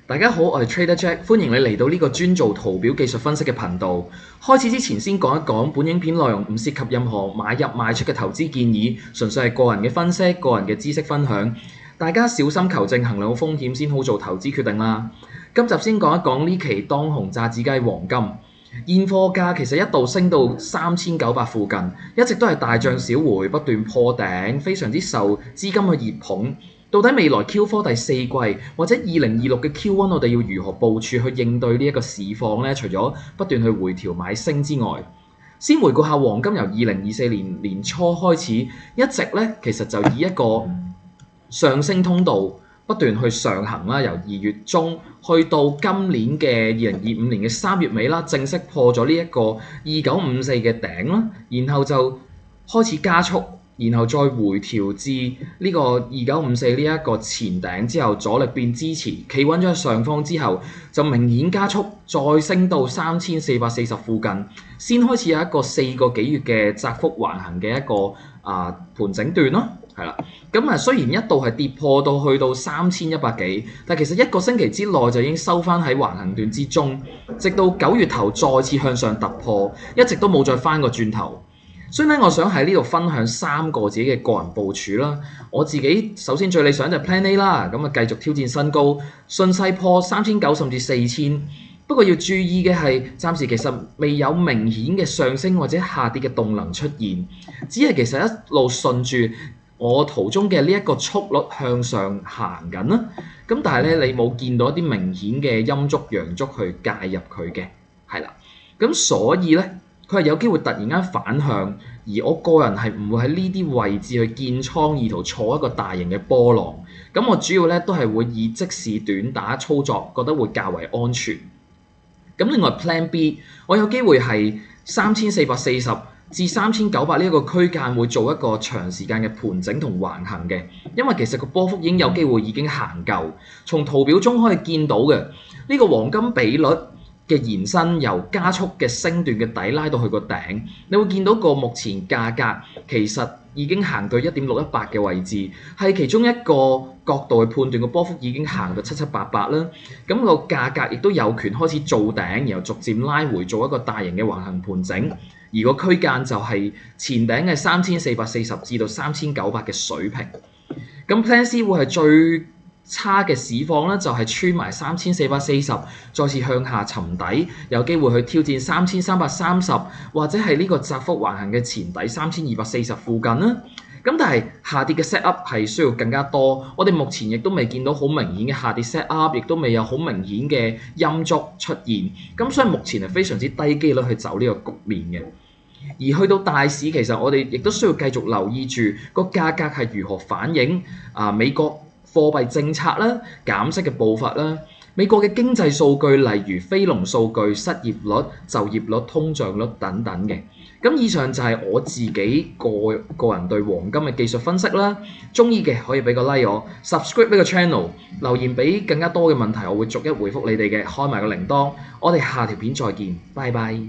大家好，我係 Trader Jack，歡迎你嚟到呢個專做圖表技術分析嘅頻道。開始之前先講一講，本影片內容唔涉及任何買入賣出嘅投資建議，純粹係個人嘅分析、個人嘅知識分享。大家小心求證，衡量風險先好做投資決定啦。今集先講一講呢期當紅炸子雞黃金，現貨價其實一度升到3900附近，一直都係大漲小回，不斷破頂，非常之受資金去熱捧。到底未來 Q4 第四季或者2026嘅 Q1，我哋要如何部署去應對呢一個市況呢？除咗不斷去回調買升之外，先回顧下黃金由2024年年初開始，一直呢其實就以一個上升通道不斷去上行啦，由2月中去到今年嘅2025年嘅3月尾啦，正式破咗呢一個2954嘅頂啦，然後就開始加速。然後再回調至呢個2954呢一個前頂之後，阻力變支持，企穩咗喺上方之後，就明顯加速，再升到3440附近，先開始有一個4個幾月嘅窄幅橫行嘅一個盤整段咯，係啦。咁雖然一度係跌破到去到3100幾，但其實一個星期之內就已經收翻喺橫行段之中，直到9月頭再次向上突破，一直都冇再翻過轉頭。所以咧，我想喺呢度分享3個自己嘅個人部署啦。我自己首先最理想就係 Plan A 啦，咁繼續挑戰新高，順勢破3900甚至4000。不過要注意嘅係，暫時其實未有明顯嘅上升或者下跌嘅動能出現，只係其實一路順住我圖中嘅呢一個速率向上行緊啦。咁但係咧，你冇見到一啲明顯嘅陰燭陽燭去介入佢嘅，係啦。咁所以咧，佢係有機會突然間反向，而我個人係唔會喺呢啲位置去建倉，意圖坐一個大型嘅波浪。咁我主要咧都係會以即時短打操作，覺得會較為安全。咁另外 Plan B， 我有機會係3440至3900呢一個區間會做一個長時間嘅盤整同橫行嘅，因為其實個波幅已經有機會已經行夠。從圖表中可以見到嘅呢個黃金比率嘅延伸，由加速嘅升段嘅底拉到去個頂，你會見到個目前價格其實已經行到1.618嘅位置，係其中一個角度去判斷個波幅已經行到7788啦。咁個價格亦都有權開始做頂，然後逐漸拉回做一個大型嘅橫行盤整，而個區間就係前頂嘅3440至到3900嘅水平。咁 Plan C 會係最差嘅市況咧，就係穿埋3440，再次向下沉底，有機會去挑戰3330，或者係呢個窄幅橫行嘅前底3240附近啦。咁但係下跌嘅 set up 係需要更加多，我哋目前亦都未見到好明顯嘅下跌 set up， 亦都未有好明顯嘅陰燭出現，咁所以目前係非常之低機率去走呢個局面嘅。而去到大市，其實我哋亦都需要繼續留意住個價格係如何反映美國貨幣政策啦、減息嘅步伐啦、美國嘅經濟數據，例如非農數據、失業率、就業率、通脹率等等嘅。咁以上就係我自己個人對黃金嘅技術分析啦。鍾意嘅可以俾個 like 我 ，subscribe 呢個 channel， 留言俾更加多嘅問題，我會逐一回覆你哋嘅，開埋個鈴鐺。我哋下條片再見，拜拜。